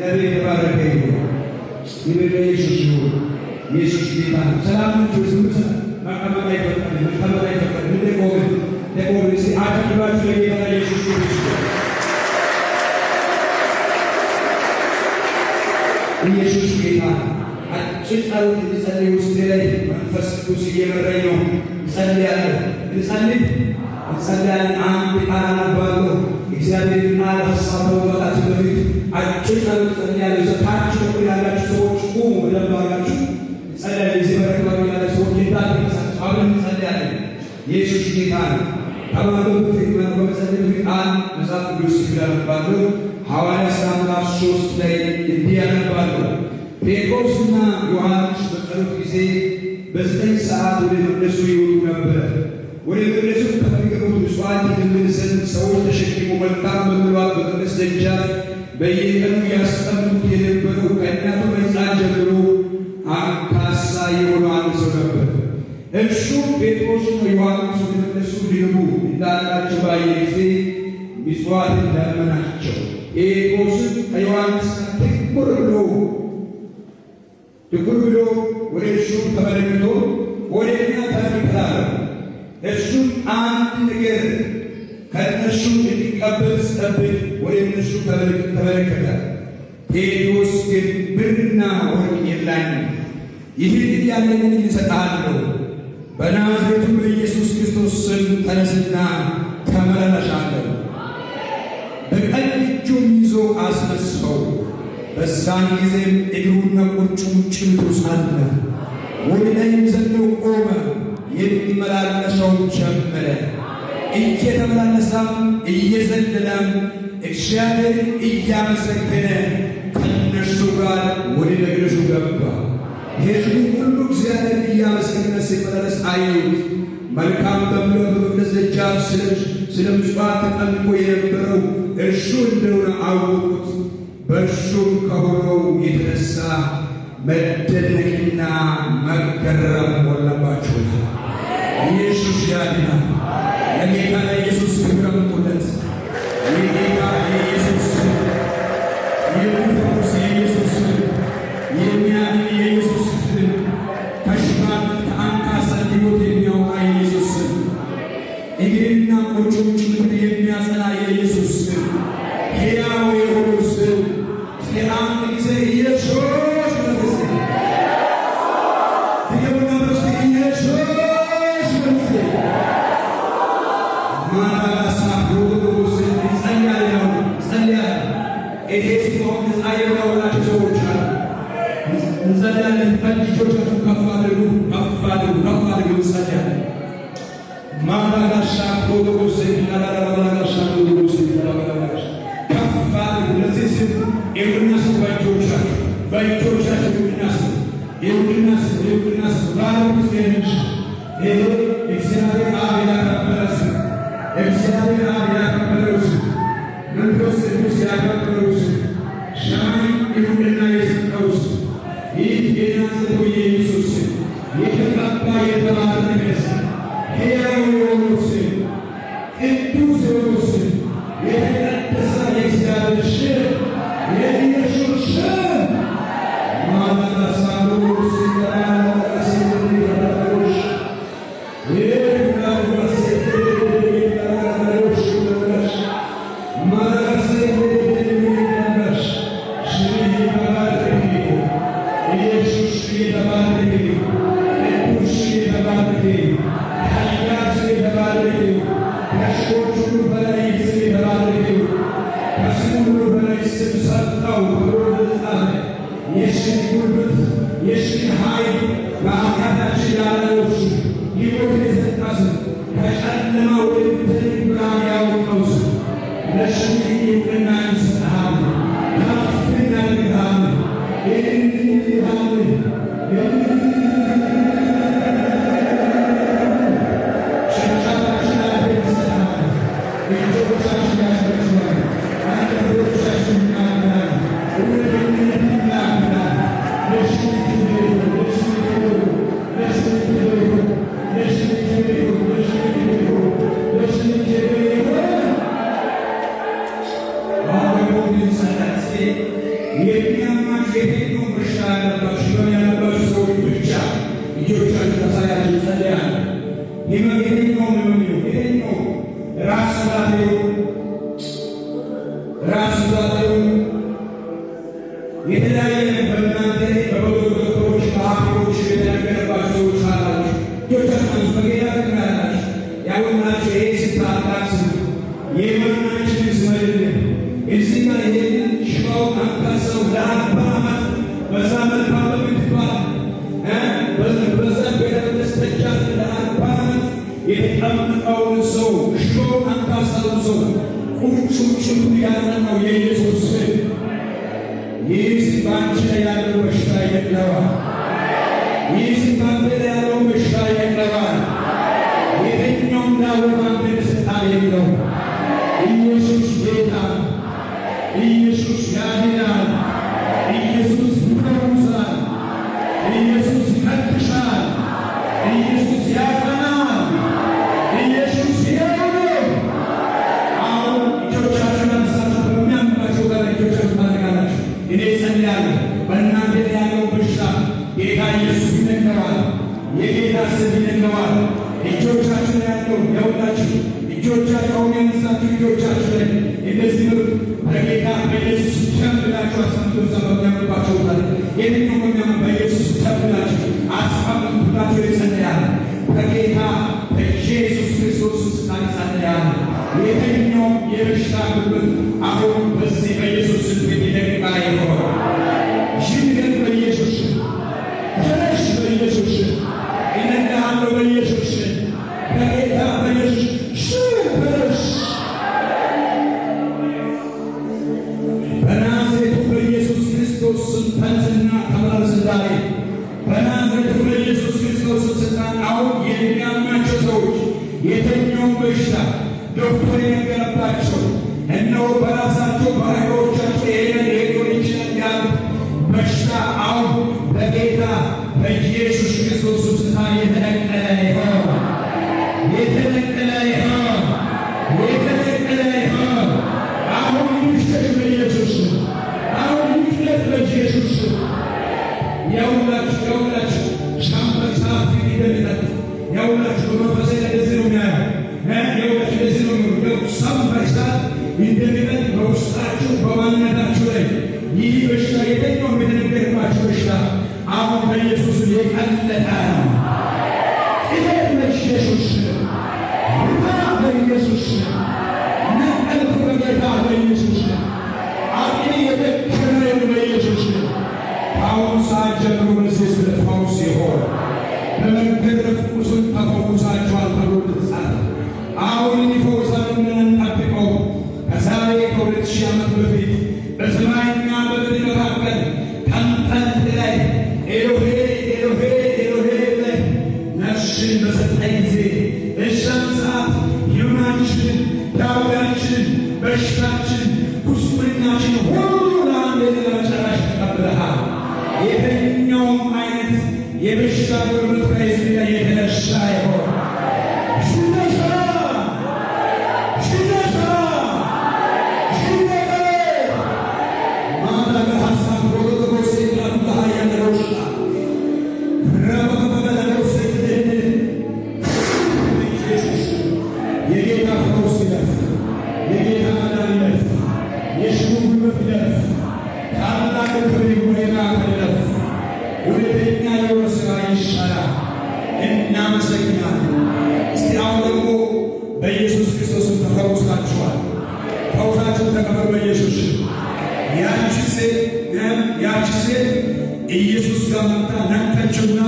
እግዚአብሔር የተባረከ ይሁን። ይበል ኢየሱስ ይሁን። ኢየሱስ ጌታ ነው። ሰላም ነው። ዝምሰ ማቀመጥ አይፈቀድም። መቀመጥ አይፈቀድም። ለቆም እስቲ አጨብጭባችሁ ለጌታ ኢየሱስ ይሁን። ኢየሱስ ጌታ ነው። አጭር ጸሎት እንጸልይ። ውስጤ ላይ መንፈስ ቅዱስ እየመራኝ ነው። እንጸልያለን። እንጸልያለን። አንድ ቃል አነባለሁ። እግዚአብሔር ቃል ሀሳብ በመውጣታችን በፊት አጭር ጸሎት እንጸልያለን። ታች በኩል ያላችሁ ሰዎች ቁሙ። በደንብ አድርጋችሁ እንጸልያለን። እዚህ በረከባቢ ያላችሁ ሰዎች እንዳትንቀሳቀሱ አብረን እንጸልያለን። ኢየሱስ ጌታ ነው። ከማንበብ በፊት በመጸለይ በፊት አንድ መጽሐፍ ቅዱስ አነባለሁ። ሐዋርያት ሥራ ምዕራፍ 3 ላይ እንዲህ ያነባለሁ። ጴጥሮስና ዮሐንስ በጸሎት ጊዜ በ9 ሰዓት ወደ መቅደሱ ይወጡ ነበር። ወደ መቅደሱ ከሚገቡት ምጽዋት ይለምን ዘንድ ሰዎች ተሸክሞ መልካም በሚሏት በመቅደስ ደጃፍ በየቀኑ ያስቀምጡት የነበረው ከእናቱ ሕፃን ጀምሮ አንካሳ የሆነ አንድ ሰው ነበር። እርሱም ጴጥሮስና ዮሐንስ ወደ መቅደሱ ሊገቡ እንዳላቸው ባየ ጊዜ ምጽዋት ለመናቸው። ጴጥሮስም ከዮሐንስ ትኩር ብሎ ወደ እርሱ ተመልክቶ ወደ እኛ ተመልከት አለው። እርሱም አንድ ነገር ከእነርሱ እንዲቀበል ሲጠብቅ ወደ እነርሱ ተመለከተ። ጴጥሮስ ግን ብርና ወርቅ የለኝም፣ ይህን ያለኝን እሰጥሃለሁ። በናዝሬቱ በኢየሱስ ክርስቶስ ስም ተነስና ተመላለስ አለው። በቀኝ እጁም ይዞ አስነሳው። በዛን ጊዜም እግሩና ቁርጭምጭሚቱ ሳለ ወደ ላይም ዘሎ ቆመ። የሚመላለሰው ጀመረ። እየተመላለሰም እየዘለለም እግዚአብሔርን እያመሰገነ ከእነርሱ ጋር ወደ መቅደሱ ገባ። ሕዝቡ ሁሉ እግዚአብሔርን እያመሰገነ ሲመላለስ አዩት። መልካም በሚለው በመቅደስ ደጃፍ ስለ ምጽዋት ተቀምጦ የነበረው እርሱ እንደሆነ አወቁት። በእርሱም ከሆነው የተነሳ መደነቅና መገረም ሞላባቸው። ኢየሱስ ያድናል። ለጌታ ለኢየሱስ ክብር አምጡለት። የጌታ የኢየሱስ የሚፈውስ የኢየሱስ የሚያድን የኢየሱስ ከሽባነት ከአንካሳት ሕይወት የሚያወጣ የኢየሱስ እግርና ቁርጭምጭሚትን የሚያጸና የኢየሱስ ሕያው የሆነ ስም አንድ ጊዜ ኢየሱስ መንፈስ ይገቡና መንፈስ ኢየሱስ መንፈስ ማራሳ ሮዶስ ይጸልያለሁ። ይሄ ሲሆን ጸልያለሁ ላችሁ ሰዎች አሉ። እንጸልያለን። እጆቻችሁ ከፍ አድርጉ፣ ከፍ አድርጉ፣ ከፍ አድርጉ። እንጸልያለን። ማራሳ ሮዶስ ይላላላላላሻ ሮዶስ ይላላላላሻ ከፍ አድርጉ። ለዚህ ስም የውድናስ በእጆቻችሁ የውድናስ ባለው ጊዜዎች ይሄ እግዚአብሔር አብ ያከበረው ስም፣ እግዚአብሔር አብ ያከበረው ስም፣ መንፈስ ቅዱስ ያከበረው ስም፣ ሻይ የውድና የሰጠው ስም፣ ይህ የናዝሬቱ የኢየሱስ ስም የተቀባ የተባረከ ስም፣ ሕያው የሆነው ስም፣ ቅዱስ የሆነው ስም፣ የተቀደሰ የእግዚአብሔር ስም የኢየሱስ ስም ማናሳሉስ ይላልስ ይላልስ ይላልስ ይላልስ ማራስ ይላልስ ሽሪባባቲ ኢየሱስ ይባባቲ ቅዱስ ይባባቲ ኃያል ይባባቲ ከሽቶቹ በላይ ይባባቲ ከስሙ በላይ ስም ሰጠው። የሽን ጉልበት የሽን ኃይል በአካላችን ያለው ሕይወትን የሰጠ ስም ከጨለማ ወደሚደነቅ ብርሃን ያወጣው ስም ለሽን እውቅና እንሰጥሃለን፣ ከፍ እናደርግሃለን። ሸንቻታችን አድርገን እጆቻችን ያስረችዋል አንደበቶቻችን ይናገራል። የሚያማችሁ የትኛውም በሽታ ያለባችሁ ህመም ያለባችሁ ሰዎች ብቻ እጆቻችሁ ታሳያችሁ ጸልያለሁ። የትኛውም ህመም ይሁን የትኛውም ራስ ምታት ይሁን የተለያየ በእናንተ በዶክተሮች በሐኪሞች የተነገረባችሁ ሰዎች ካላችሁ እጆቻችሁን በጌታ ትናላችሁ ያውናችሁ ይሄ ስታጣቅስ የመናችን ስመልን እዚህ ጋር ይሄንን ሽባውን አንካሰው ለ40 ዓመት በዛ መልካም በምትባል በዛ ቤተመቅደስ ደጃፍ ለ40 ዓመት የተቀመጠውን ሰው ሽባውን አንካሰውን ሰው ቁጭ ያጸናው የኢየሱስ ስም ይህ ባንቺ ላይ ያለው በሽታ ይለቀዋል። ይህ ባንተ ላይ ያለው በሽታ ይለቀዋል። የትኛውም ዳውር ባንተ ስልጣን የለውም። ኢየሱስ ጌታ፣ ኢየሱስ ያድናል፣ ኢየሱስ ይፈውሳል፣ ኢየሱስ ይቀድሳል፣ ኢየሱስ ያጸናል፣ ኢየሱስ ይሄዳል። አሁን እጆቻችሁን አንሳችሁ በሚያምባቸው ጋር እጆቻችሁን ታደርጋላችሁ። እኔ ጸልያለሁ በእናንተ ላይ ያለው በሽታ ጌታ ኢየሱስ ይነግረዋል። የጌታ ስም ይነግረዋል። እጆቻችሁ ላይ ያለው ያውላችሁ እጆቻችሁን ያነሳችሁ እጆቻችሁ ላይ እንደዚህ ነው። በጌታ በኢየሱስ ተብላችሁ አስቀምጡ። በሚያምባቸው ጋር የትኛው በሚያም በኢየሱስ ተብላችሁ አስቀምጡላችሁ። ይጸልያለሁ በጌታ በኢየሱስ ክርስቶስ ስም ጸልያለሁ። የትኛው የበሽታ ጉልበት አሁን በዚህ በኢየሱስ ስም ይደቅቃ ይሆን ይሽገር በኢየሱስ ተነሽ በኢየሱስ ይነዳሃለሁ በኢየሱስ በጌታ በኢየሱስ ሽበረስ በናዝሬቱ በኢየሱስ ክርስቶስ ስም ተነስና ተመላለስ። ዛሬ በናዝሬቱ በኢየሱስ ክርስቶስ ስልጣን አሁን የሚያማቸው ሰዎች የተኛውን በሽታ ዶክተር የነገረባቸው እነሆ በራሳቸው በአይሮቻቸው ሊሆን ይችላል ያሉት በሽታ አሁን በጌታ በኢየሱስ ክርስቶስ ስልጣን የተነቀለ ይሆን፣ የተነቀለ ይሆን፣ የተነቀለ ይሆን። አሁን ይሽሽ በኢየሱስ አሁን ይሽለጥ በኢየሱስ ያውላችሁ ሻምበል ሰዓት ይደልጣል ያውላችሁ በመንፈሴ ለዚህ ነው ያውላችሁ ለዚህ ነው ሻምበል ሰዓት እንደሚመጥ በውስጣችሁ በማንነታችሁ ላይ ይህ በሽታ የተኛው የተነገረባችሁ በሽታ አሁን በኢየሱስ የቀለጠ ነው። ይሄ በኢየሱስ በኢየሱስ ነቀልኩ በጌታ በኢየሱስ አቅሜ የደከመ በኢየሱስ አሁን ሰዓት ጀምሮ በዚህ ስለ ፈውስ ይሆን በመገረፍ ቁስል ተፈውሳችኋል ተብሎ ተጻፈ። አሁን ሊፈውሳል የምንጠብቀው ከዛሬ ከ2000 ዓመት በፊት በሰማይና በምድር መካከል ቀንጠልጥ ላይ ኤሎሄ ኤሎሄ ኤሎሄ ላይ ነፍስን በሰጠኝ ጊዜ እሻን ሰዓት ሕመማችንን፣ ዳውያችንን፣ በሽታችን፣ ጉስቁልናችን ሁሉ ለአንድ ለመጨረሻ ተቀብለሃል። የትኛውም አይነት የበሽታ ጉልበት ከሕዝብ ላይ የተነሳ ይሆን የጌታ ፈውስ ይለፍ፣ የጌታ መድኃኒት የሽሙ ጉልበት ይለፍ፣ ታላቅ ክብር ወይና ይለፍ። ሁለተኛ የወር ሥራ ይሻላል። እናመሰግናለን። እስቲ አሁን ደግሞ በኢየሱስ ክርስቶስ ተፈውሳችኋል። ፈውሳችሁን ተቀበሉ በኢየሱስ። ያቺ ሴት ኢየሱስ ጋር መጣ ነቀችውና